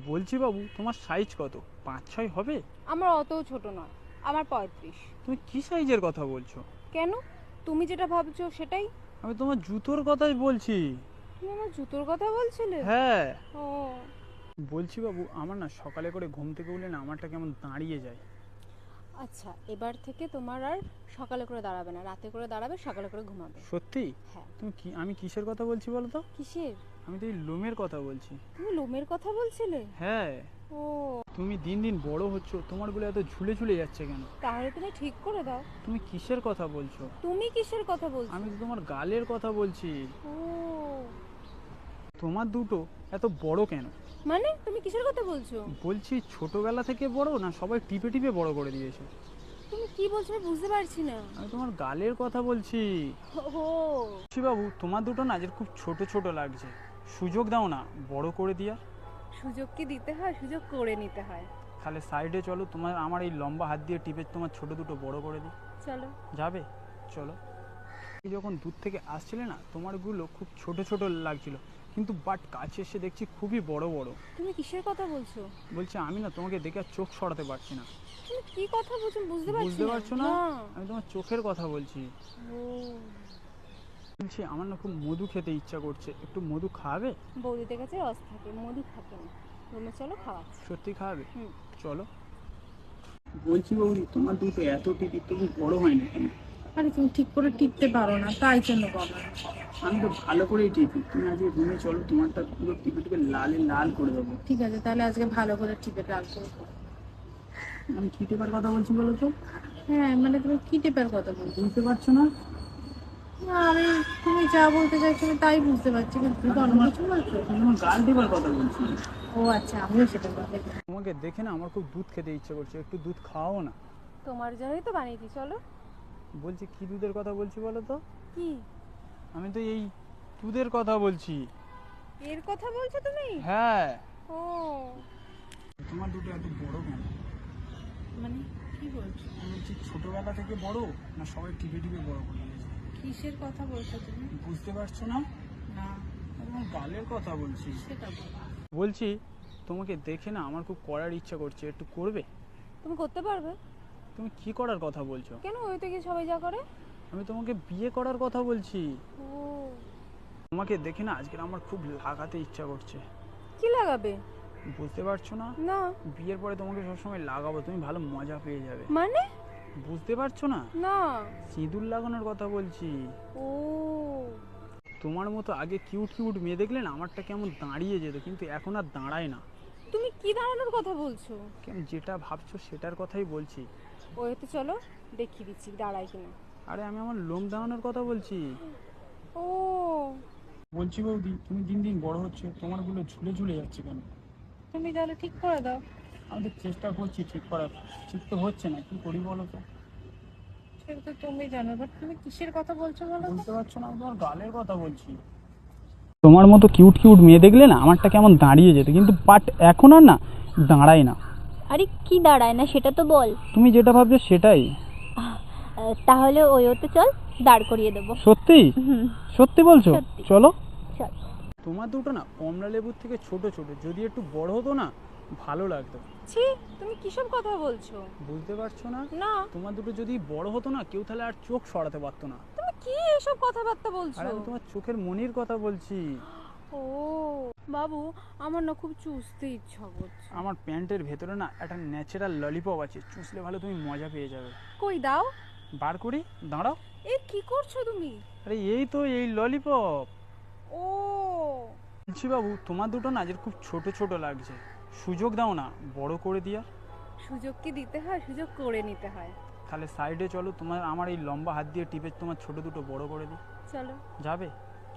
বলছি বাবু, তোমার সাইজ কত? 5-6 হবে? আমার অতও ছোট নয়, আমার 35। তুমি কি সাইজের কথা বলছো? কেন? তুমি যেটা ভাবছো সেটাই। আমি তোমার জুতোর কথাই বলছি। তুমি আমার জুতোর কথা বলছিলে? হ্যাঁ। ও বলছি বাবু, আমার না সকালে করে ঘুম থেকে উঠলে না আমারটা কেমন দাঁড়িয়ে যায়। আচ্ছা, এবার থেকে তোমার আর সকালে করে দাঁড়াবে না, রাতে করে দাঁড়াবে, সকালে করে ঘুমাবে। সত্যি? হ্যাঁ। আমি কিসের কথা বলছি বলো তো? কিসের? আমি তো এই লোমের কথা বলছি। তুমি লোমের কথা বলছিলে? হ্যাঁ। ও, তুমি দিন দিন বড় হচ্ছ, তোমারগুলো এত ঝুলে ঝুলে যাচ্ছে কেন? তাহলে তুমি ঠিক করে দাও। তুমি কিসের কথা বলছো? তুমি কিসের কথা বলছো? আমি তো তোমার গালের কথা বলছি। ও, তোমার দুটো এত বড় কেন? মানে তুমি কিসের কথা বলছো? বলছি ছোটবেলা থেকে বড় না সবাই টিপে টিপে বড় করে দিয়েছে? তুমি কি বলছো আমি বুঝতে পারছি না। আমি তোমার গালের কথা বলছি। ও, বলছি বাবু, তোমার দুটো না যে খুব ছোট ছোট লাগছে, সুযোগ দাও না বড় করে দিয়া। সুযোগ কি দিতে হয়? সুযোগ করে নিতে হয়। তাহলে সাইডে চলো, তোমার আমার এই লম্বা হাত দিয়ে টিপে তোমার ছোট দুটো বড় করে দিই। চলো। যাবে? চলো। এই যখন দূর থেকে আসছিলে না তোমারগুলো খুব ছোট ছোট লাগছিল, কিন্তু বাট কাছে এসে দেখছি খুবই বড় বড়। তুমি কিসের কথা বলছো? বলছি আমি না তোমাকে দেখে আর চোখ সরাতে পারছি না। তুমি কি কথা বলছো বুঝতে পারছি বুঝতে না। পারছো না? আমি তোমার চোখের কথা বলছি। ও, বলছি আমার না খুব মধু খেতে ইচ্ছা করছে, একটু মধু খাওয়াবে? বৌদিদের কাছে রস থাকে, মধু থাকে না। রুমে চলো, খাওয়াচ্ছি। সত্যি খাওয়াবে? হুম। চলো। বলছি বৌদি, তোমার দুটো এত টিপি তবু বড় হয় না কেন? আরে তুমি ঠিক করে টিপতে পারো না, তাই জন্য বাবা। আমি তো ভালো করেই টিপি, তুমি আজকে রুমে চলো, তোমারটা পুরো টিপে টিপে লালে লাল করে দেবো। ঠিক আছে, তাহলে আজকে ভালো করে টিপে রাখবো। আমি কি টেপার কথা বলছি বলো তো? হ্যাঁ, মানে তুমি কি টিপের কথা বলছো? বুঝতে পারছো না? না, আমি তুমি যা বলতে চাইছো আমি তাই বুঝতে পারছি, কিন্তু তুমি তো অন্য কিছু বলছো। আমি তোমার গাল টেপার কথা বলছি। ও আচ্ছা, আমিও সেটা বলতে। তোমাকে দেখে না আমার খুব দুধ খেতে ইচ্ছে করছে, একটু দুধ খাওয়াও না। তোমার জন্যই তো বানিয়েছি, চলো। বলছি কি দুধের কথা বলছি বলো তো? কি? আমি তো এই দুধের কথা বলছি। এর কথা বলছো তুমি? হ্যাঁ। ও, তোমার দুটো এত বড় কেন? মানে কি বলছো? আমি বলছি ছোটবেলা থেকে বড় না সবাই টিপে টিপে বড় করে দিয়েছে? কিসের কথা বলছো তুমি? বুঝতে পারছো না? না, আমি তোমার গালের কথা বলছি। সেটা বলো। বলছি তোমাকে দেখে না আমার খুব করার ইচ্ছা করছে, একটু করবে? তুমি করতে পারবে? তুমি কি করার কথা বলছো? কেন, ওই তো কি সবাই যা করে। আমি তোমাকে বিয়ে করার কথা বলছি। ও, তোমাকে দেখে না আজকে আমার খুব লাগাতে ইচ্ছা করছে। কি লাগাবে? বুঝতে পারছো না? না। বিয়ের পরে তোমাকে সবসময় লাগাবো, তুমি ভালো মজা পেয়ে যাবে। মানে? বুঝতে পারছো না? না। সিঁদুর লাগানোর কথা বলছি। ও, তোমার মতো আগে কিউট কিউট মেয়ে দেখলে না আমারটা কেমন দাঁড়িয়ে যেত, কিন্তু এখন আর দাঁড়ায় না। তুমি কি দাঁড়ানোর কথা বলছো? কেন, যেটা ভাবছো সেটার কথাই বলছি। ওইতে চলো, দেখিয়ে দিচ্ছি দাঁড়ায় কিনা। আরে আমি আমার লোম দাঁড়ানোর কথা বলছি। ও, বলছি বৌদি, তুমি দিন দিন বড় হচ্ছে, তোমারগুলো ঝুলে ঝুলে যাচ্ছে কেন? তুমি তাহলে ঠিক করে দাও। আমি তো চেষ্টা করছি ঠিক করার, ঠিক তো হচ্ছে না, কি করি বলো তো? সেটা তো তুমি জানো, বাট তুমি কিসের কথা বলছো বলো তো? বুঝতে পারছো না? আমি তোমার গালের কথা বলছি। তোমার মতো কিউট কিউট মেয়ে দেখলে না আমারটা কেমন দাঁড়িয়ে যেত, কিন্তু বাট এখন আর না দাঁড়ায় না। আরে কি দাঁড়ায় না সেটা তো বল। তুমি যেটা ভাবছো সেটাই। তাহলে ওই ওতে চল, দাঁড় করিয়ে দেবো। সত্যি? হুম, সত্যি বলছো? সত্যি। চলো। চল। তোমার দুটো না কমলা লেবুর থেকে ছোট ছোট, যদি একটু বড় হতো না ভালো লাগতো। ছি, তুমি কিসব কথা বলছো? বুঝতে পারছো না? না। তোমার দুটো যদি বড় হতো না কেউ তাহলে আর চোখ সরাতে পারতো না। তুমি কি এসব কথাবার্তা আর বলছো? আমি তোমার চোখের মনির কথা বলছি। ও বাবু, আমার না খুব চুষতে ইচ্ছা করছে। আমার প্যান্টের ভেতরে না একটা ন্যাচারাল ললিপপ আছে, চুষলে ভালো তুমি মজা পেয়ে যাবে। কই দাও। বার করি, দাঁড়াও। এই কি করছো তুমি? আরে এই তো এই ললিপপ। ও, বলছি বাবু, তোমার দুটো না যে খুব ছোট ছোট লাগছে, সুযোগ দাও না বড় করে দিয়া। সুযোগ কি দিতে হয়? সুযোগ করে নিতে হয়। তাহলে সাইডে চলো, তোমার আমার এই লম্বা হাত দিয়ে টিপে তোমার ছোট দুটো বড় করে দিই। চলো। যাবে?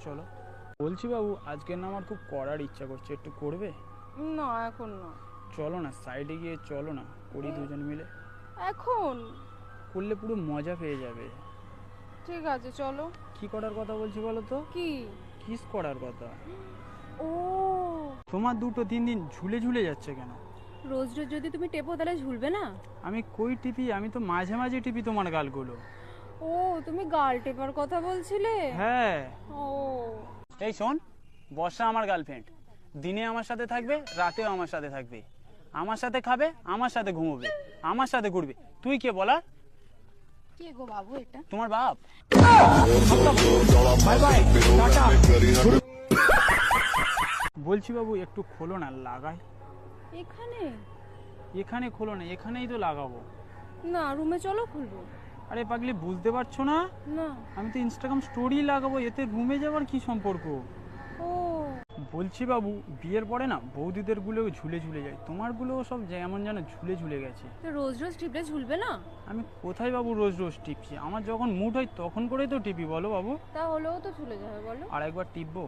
চলো। বলছি বাবু, আজকের না আমার খুব করার ইচ্ছা করছে, একটু করবে? না, এখন না। চলো না সাইডে গিয়ে, চলো না করি দুজন মিলে। এখন? করলে পুরো মজা পেয়ে যাবে। ঠিক আছে, চলো। কি করার কথা বলছি বলো তো? কি? কিস করার কথা। ও, তোমার দুটো দিন দিন ঝুলে ঝুলে যাচ্ছে কেন? রোজ রোজ যদি তুমি টেপো তাহলে ঝুলবে না। আমি কই টিপি, আমি তো মাঝে মাঝে টিপি তোমার গালগুলো। ও, তুমি গাল টেপার কথা বলছিলে? হ্যাঁ। ও, এই শোন, বর্ষা আমার গার্লফ্রেন্ড, দিনে আমার সাথে থাকবে, রাতেও আমার সাথে থাকবে, আমার সাথে খাবে, আমার সাথে ঘুমোবে, আমার সাথে ঘুরবে। তুই কে বলার? কে গো বাবু এটা? তোমার বাপ। বলছি বাবু একটু খোলো না, লাগাই। এখানে? এখানে খোলো না, এখানেই তো লাগাবো। না, রুমে চলো, খুলবো। আরে পাগলি, বুঝতে পারছো না? না। আমি তো ইনস্টাগ্রাম স্টোরি লাগাবো, এতে রুমে যাওয়ার কি সম্পর্ক? ও বলছি বাবু, বিয়ের পরে না বৌদিদের গুলো ঝুলে ঝুলে যায়, তোমার গুলো সব যেমন যেন ঝুলে ঝুলে গেছে। তো রোজ রোজ টিপলে ঝুলবে না? আমি কোথায় বাবু রোজ রোজ টিপছি? আমার যখন মুড হয় তখন করেই তো টিপি, বলো বাবু। তাহলেও তো ঝুলে যাবে, বলো। আর একবার টিপবো?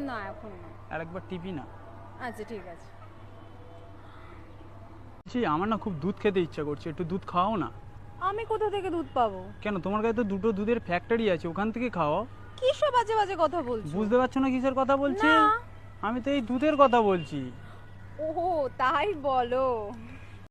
না, এখন না। আর একবার টিপি না? আচ্ছা ঠিক আছে। আমার না খুব দুধ খেতে ইচ্ছা করছে, একটু দুধ খাও না। আমি কোথা থেকে দুধ পাবো? কেন, তোমার কাছে তো দুটো দুধের ফ্যাক্টরি আছে, ওখান থেকে খাও। কি সব বাজে বাজে কথা বলছো? বুঝতে পারছো না কিসের কথা বলছি? না। আমি তো এই দুধের কথা বলছি। ওহো, তাই বলো।